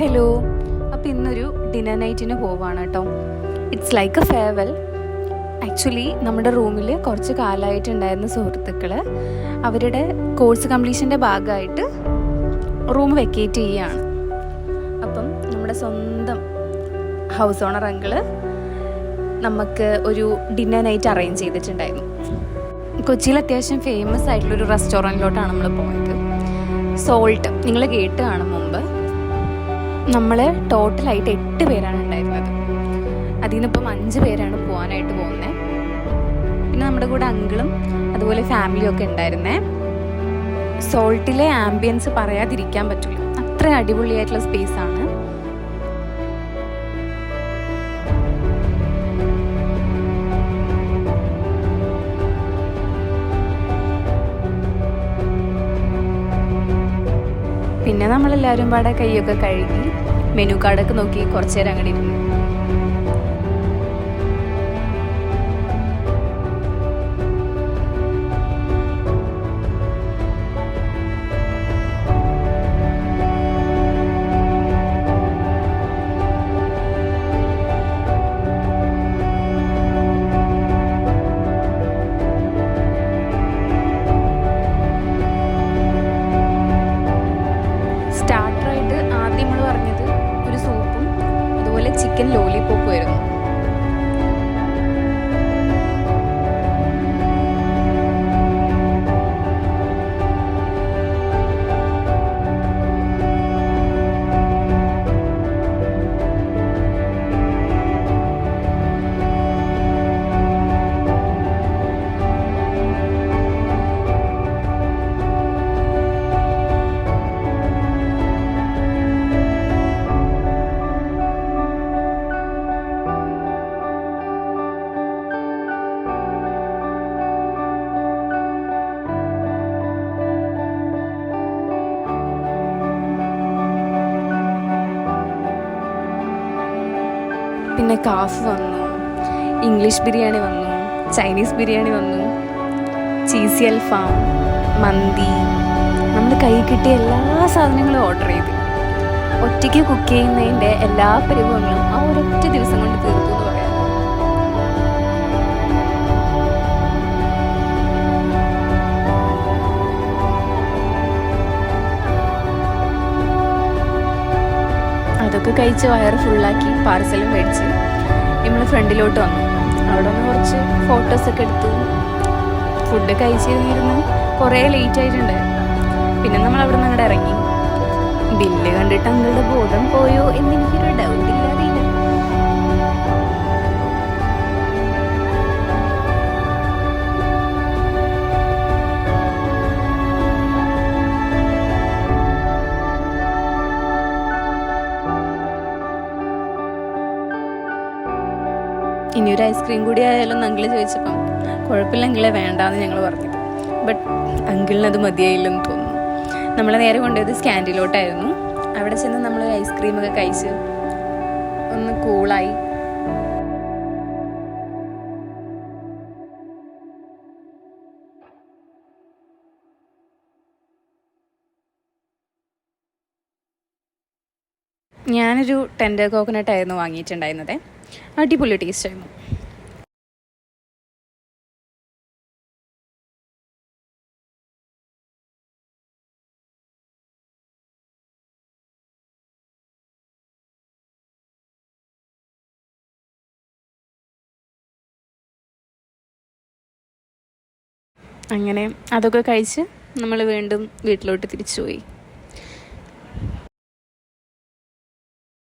Hello, അപ്പോൾ ഇന്നൊരു dinner നൈറ്റിന് പോവാണ് കേട്ടോ. It's like A farewell. Actually നമ്മുടെ റൂമിൽ കുറച്ച് കാലമായിട്ടുണ്ടായിരുന്ന സുഹൃത്തുക്കൾ അവരുടെ കോഴ്സ് കംപ്ലീഷൻ്റെ ഭാഗമായിട്ട് റൂം വെക്കേറ്റ് ചെയ്യുകയാണ്. അപ്പം നമ്മുടെ സ്വന്തം ഹൗസ് ഓണർ അങ്കിള് നമുക്ക് ഒരു ഡിന്നർ നൈറ്റ് അറേഞ്ച് ചെയ്തിട്ടുണ്ടായിരുന്നു. കൊച്ചിയിൽ അത്യാവശ്യം ഫേമസ് ആയിട്ടുള്ളൊരു റെസ്റ്റോറൻറ്റിലോട്ടാണ് നമ്മൾ പോയത്. സോൾട്ട് നിങ്ങൾ കേട്ട് കാണും മുമ്പ്. നമ്മൾ ടോട്ടലായിട്ട് 8 പേരാണ് ഉണ്ടായിരുന്നത്. അതിൽ നിന്നിപ്പം 5 പേരാണ് പോകാനായിട്ട് പോകുന്നത്. പിന്നെ നമ്മുടെ കൂടെ അങ്കിളും അതുപോലെ ഫാമിലിയും ഒക്കെ ഉണ്ടായിരുന്നേ. സോൾട്ടിലെ ആംബിയൻസ് പറയാതിരിക്കാൻ പറ്റില്ല, അത്ര അടിപൊളിയായിട്ടുള്ള സ്പേസാണ്. പിന്നെ നമ്മളെല്ലാവരും പാടെ കൈയൊക്കെ കഴുകി മെനു കാർഡൊക്കെ നോക്കി കുറച്ച് നേരം അങ്ങനെ ഇരുന്നു. സ്റ്റാർട്ടറായിട്ട് ആദ്യം നമ്മൾ പറഞ്ഞത് ഒരു സൂപ്പും അതുപോലെ ചിക്കൻ ലോലിപോപ്പും ആയിരുന്നു. പിന്നെ കാഫ് വന്നു, ഇംഗ്ലീഷ് ബിരിയാണി വന്നു, ചൈനീസ് ബിരിയാണി വന്നു, ചീസി അൽഫാം, മന്തി. നമ്മൾ കൈ കിട്ടിയ എല്ലാ സാധനങ്ങളും ഓർഡർ ചെയ്ത് ഒറ്റയ്ക്ക് കുക്ക് ചെയ്യുന്നതിൻ്റെ എല്ലാ പരിഭവങ്ങളും ആ ഒരൊറ്റ ദിവസം കൊണ്ട് തീർത്തു എന്ന് പറയാം. അതൊക്കെ കഴിച്ച് വയറ് ഫുള്ളാക്കി പാർസലും മേടിച്ച് നമ്മൾ ഫ്രണ്ടിലോട്ട് വന്നു. അവിടെ നിന്ന് കുറച്ച് ഫോട്ടോസൊക്കെ എടുത്തു. ഫുഡ് കഴിച്ചിരുന്നിരുന്ന് കുറേ ലേറ്റ് ആയിട്ടുണ്ടായിരുന്നു. പിന്നെ നമ്മൾ അവിടെ നിന്ന് അങ്ങോട്ട് ഇറങ്ങി. ബില്ല് കണ്ടിട്ട് അങ്ങളുടെ ബോധം പോയോ എന്നെനിക്കൊരു ഡൗട്ട് ഇല്ലാതില്ല. ഇനിയൊരു ഐസ്ക്രീം കൂടി ആയാലും അങ്കിള് ചോദിച്ചപ്പം കുഴപ്പമില്ല അങ്കിളെ വേണ്ടാന്ന് ഞങ്ങൾ പറഞ്ഞത്. ബട്ട് അങ്കിളിനത് മതിയായില്ലെന്ന് തോന്നുന്നു. നമ്മൾ നേരെ കൊണ്ടുപോയത് സ്കാൻഡിലോട്ടായിരുന്നു. അവിടെ ചെന്ന് നമ്മൾ ഐസ്ക്രീമൊക്കെ കഴിച്ച് ഒന്ന് കൂളായി. ഞാനൊരു ടെൻഡർ കോക്കനട്ട് ആയിരുന്നു വാങ്ങിയിട്ടുണ്ടായിരുന്നത്. അടിപൊളി ടേസ്റ്റ് ആയിരുന്നു. അങ്ങനെ അതൊക്കെ കഴിച്ച് നമ്മൾ വീണ്ടും വീട്ടിലോട്ട് തിരിച്ചുപോയി.